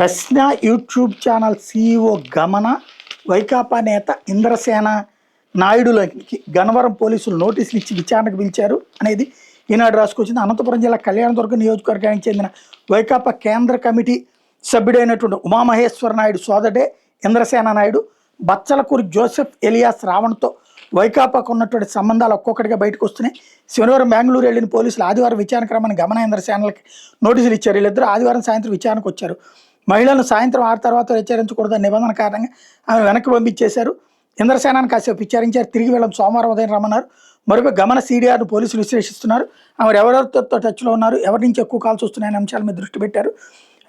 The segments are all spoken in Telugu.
ప్రశ్న యూట్యూబ్ ఛానల్ సీఈఓ గమన వైకాపా నేత ఇంద్రసేన నాయుడులకి గన్నవరం పోలీసులు నోటీసులు ఇచ్చి విచారణకు పిలిచారు అనేది ఈనాడు రాసుకొచ్చింది. అనంతపురం జిల్లా కళ్యాణదుర్గం నియోజకవర్గానికి చెందిన వైకాపా కేంద్ర కమిటీ సభ్యుడైనటువంటి ఉమామహేశ్వర నాయుడు సోదరుడే ఇంద్రసేన నాయుడు బచ్చలకూరి జోసెఫ్ ఎలియాస్ రావణ్తో వైకాపాకు ఉన్నటువంటి సంబంధాలు ఒక్కొక్కటిగా బయటకు వస్తున్నాయి. శనివారం బెంగళూరు వెళ్ళిన పోలీసులు ఆదివారం విచారణకు రమ్మని గమన ఇంద్రసేనలకి నోటీసులు ఇచ్చారు. వీళ్ళిద్దరూ ఆదివారం సాయంత్రం విచారణకు వచ్చారు. మహిళలను సాయంత్రం 6 తర్వాత హెచ్చరించకూడదని నిబంధన కారణంగా ఆమె వెనక్కి పంపించేశారు. ఇంద్రసేనాన్ని కాసేపు విచారించారు. తిరిగి వీళ్ళని సోమవారం ఉదయం రమ్మన్నారు. మరొక గమన సీడీఆర్ను పోలీసులు విశ్లేషిస్తున్నారు. ఆమె ఎవరెవరితో టచ్లో ఉన్నారు, ఎవరి నుంచి ఎక్కువ కాల్స్ వస్తున్నాయనే అంశాల మీద దృష్టి పెట్టారు.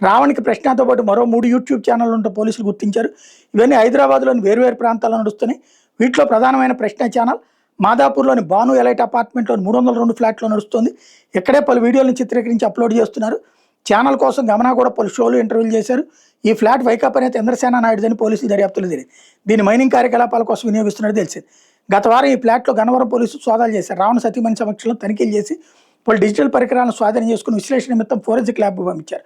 రావణ్కి ప్రశ్నతో పాటు మరో 3 యూట్యూబ్ ఛానళ్ళు ఉంటూ పోలీసులు గుర్తించారు. ఇవన్నీ హైదరాబాద్లోని వేర్వేరు ప్రాంతాల్లో నడుస్తున్నాయి. వీటిలో ప్రధానమైన ప్రశ్న ఛానల్ మాదాపూర్లోని బాను ఎలైట్ అపార్ట్మెంట్లోని 302 ఫ్లాట్లో నడుస్తుంది. ఇక్కడే పలు వీడియోలను చిత్రీకరించి అప్లోడ్ చేస్తున్నారు. ఛానల్ కోసం గమనా కూడా పలు షోలు ఇంటర్వ్యూలు చేశారు. ఈ ఫ్లాట్ వైకాపా నేత ఇంద్రసేన నాయుడుదని పోలీసులు దర్యాప్తులు తెలియదు. దీన్ని మైనింగ్ కార్యకలాపాల కోసం వినియోగిస్తున్నట్టు తెలిసింది. గత వారం ఈ ఫ్లాట్లో గన్నవరం పోలీసులు సోదాలు చేశారు. రావణ సతీమణి సమక్షంలో తనిఖీలు చేసి పలు డిజిటల్ పరికరాలను స్వాధీనం చేసుకుని విశ్లేషణ నిమిత్తం ఫోరెన్సిక్ ల్యాబ్కు పంపించారు.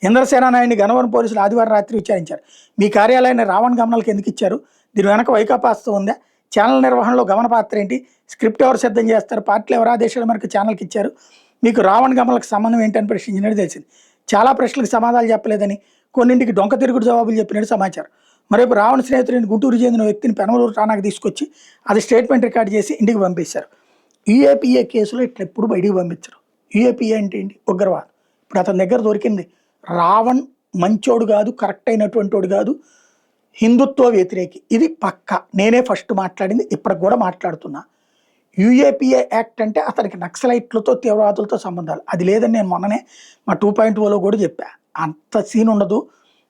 ఇంద్రసేన నాయుడిని గన్నవరం పోలీసులు ఆదివారం రాత్రి విచారించారు. మీ కార్యాలయాన్ని రావణ్ గమనాలకు ఎందుకు ఇచ్చారు? దీని వెనక వైకాపా హస్తం ఉందా? ఛానల్ నిర్వహణలో గమన పాత్ర ఏంటి? స్క్రిప్ట్ ఎవరు సిద్ధం చేస్తారు? పార్టీలు ఎవరు ఆదేశాల మేరకు ఛానల్కి ఇచ్చారు? మీకు రావణ్ గమనాలకు సంబంధం ఏంటని ప్రశ్నించినట్టు తెలిసింది. చాలా ప్రశ్నలకు సమాధానాలు చెప్పలేదని, కొన్నింటికి డొంక తిరుగుడు జవాబులు చెప్పినట్టు సమాచారం. మరేపు రావణ స్నేహితుడిని గుంటూరు చెందిన వ్యక్తిని పెనమలూరు ఠాణాకు తీసుకొచ్చి అది స్టేట్మెంట్ రికార్డ్ చేసి ఇంటికి పంపించారు. యూఏపీఏ కేసులో ఇట్లా ఎప్పుడు బయటికి పంపించరు. యూఏపీఏ అంటే ఏంటి? ఉగ్రవాదం. ఇప్పుడు అతని దగ్గర దొరికింది రావణ్ మంచోడు కాదు, కరెక్ట్ అయినటువంటి వాడు కాదు, హిందుత్వ వ్యతిరేకి. ఇది పక్క. నేనే ఫస్ట్ మాట్లాడింది, ఇప్పటికి కూడా మాట్లాడుతున్నా. యూఏపీఏ యాక్ట్ అంటే అతనికి నక్సలైట్లతో తీవ్రవాదులతో సంబంధాలు. అది లేదని నేను మొన్ననే మా 2.0లో కూడా చెప్పా. అంత సీన్ ఉండదు.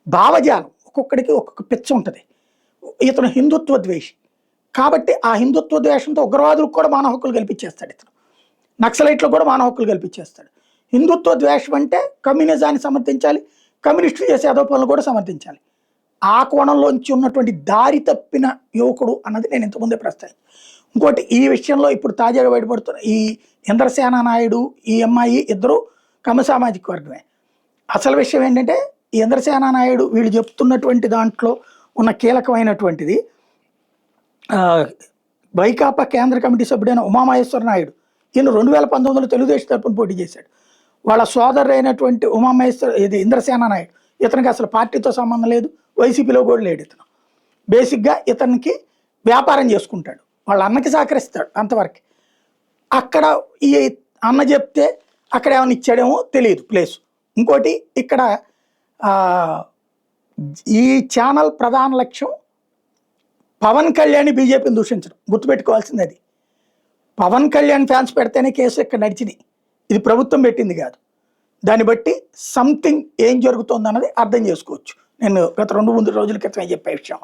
భావజాలం ఒక్కొక్కడికి ఒక్కొక్క పిచ్చ ఉంటుంది. ఇతను హిందుత్వ ద్వేషి కాబట్టి ఆ హిందుత్వ ద్వేషంతో ఉగ్రవాదులకు కూడా మానవ హక్కులు కల్పించేస్తాడు. ఇతను నక్సలైట్లో కూడా మానవ హక్కులు కల్పించేస్తాడు. హిందుత్వ ద్వేషం అంటే కమ్యూనిజాన్ని సమర్థించాలి, కమ్యూనిస్టులు చేసే అదోపాలను కూడా సమర్థించాలి. ఆ కోణంలోంచి ఉన్నటువంటి దారి తప్పిన యువకుడు అన్నది నేను ఇంతకుముందే ప్రస్తావించాను. ఇంకోటి ఈ విషయంలో ఇప్పుడు తాజాగా బయటపడుతున్న ఈ ఇంద్రసేన నాయుడు ఈ అమ్మాయి ఇద్దరు కమ్మ సామాజిక వర్గమే. అసలు విషయం ఏంటంటే ఈ ఇంద్రసేన నాయుడు వీళ్ళు చెప్తున్నటువంటి దాంట్లో ఉన్న కీలకమైనటువంటిది వైకాపా కేంద్ర కమిటీ సభ్యుడైన ఉమామహేశ్వర నాయుడు. ఈయన 2019లో తెలుగుదేశం తరపున పోటీ చేశాడు. వాళ్ళ సోదరు అయినటువంటి ఇది ఇంద్రసేన నాయుడు, ఇతనికి అసలు పార్టీతో సంబంధం లేదు, వైసీపీలో కూడా లేడు. ఇతను బేసిక్గా ఇతనికి వ్యాపారం చేసుకుంటాడు, వాళ్ళ అన్నకి సహకరిస్తాడు అంతవరకు. అక్కడ ఈ అన్న చెప్తే అక్కడ ఏమైనా ఇచ్చాడేమో తెలియదు ప్లేసు. ఇంకోటి ఇక్కడ ఈ ఛానల్ ప్రధాన లక్ష్యం పవన్ కళ్యాణ్ బీజేపీని దూషించడం. గుర్తుపెట్టుకోవాల్సింది అది. పవన్ కళ్యాణ్ ఫ్యాన్స్ పెడితేనే కేసు ఇక్కడ నడిచినాయి. ఇది ప్రభుత్వం పెట్టింది కాదు. దాన్ని బట్టి సంథింగ్ ఏం జరుగుతుందన్నది అర్థం చేసుకోవచ్చు. నేను గత 2-3 రోజుల క్రితమే చెప్పే విషయం.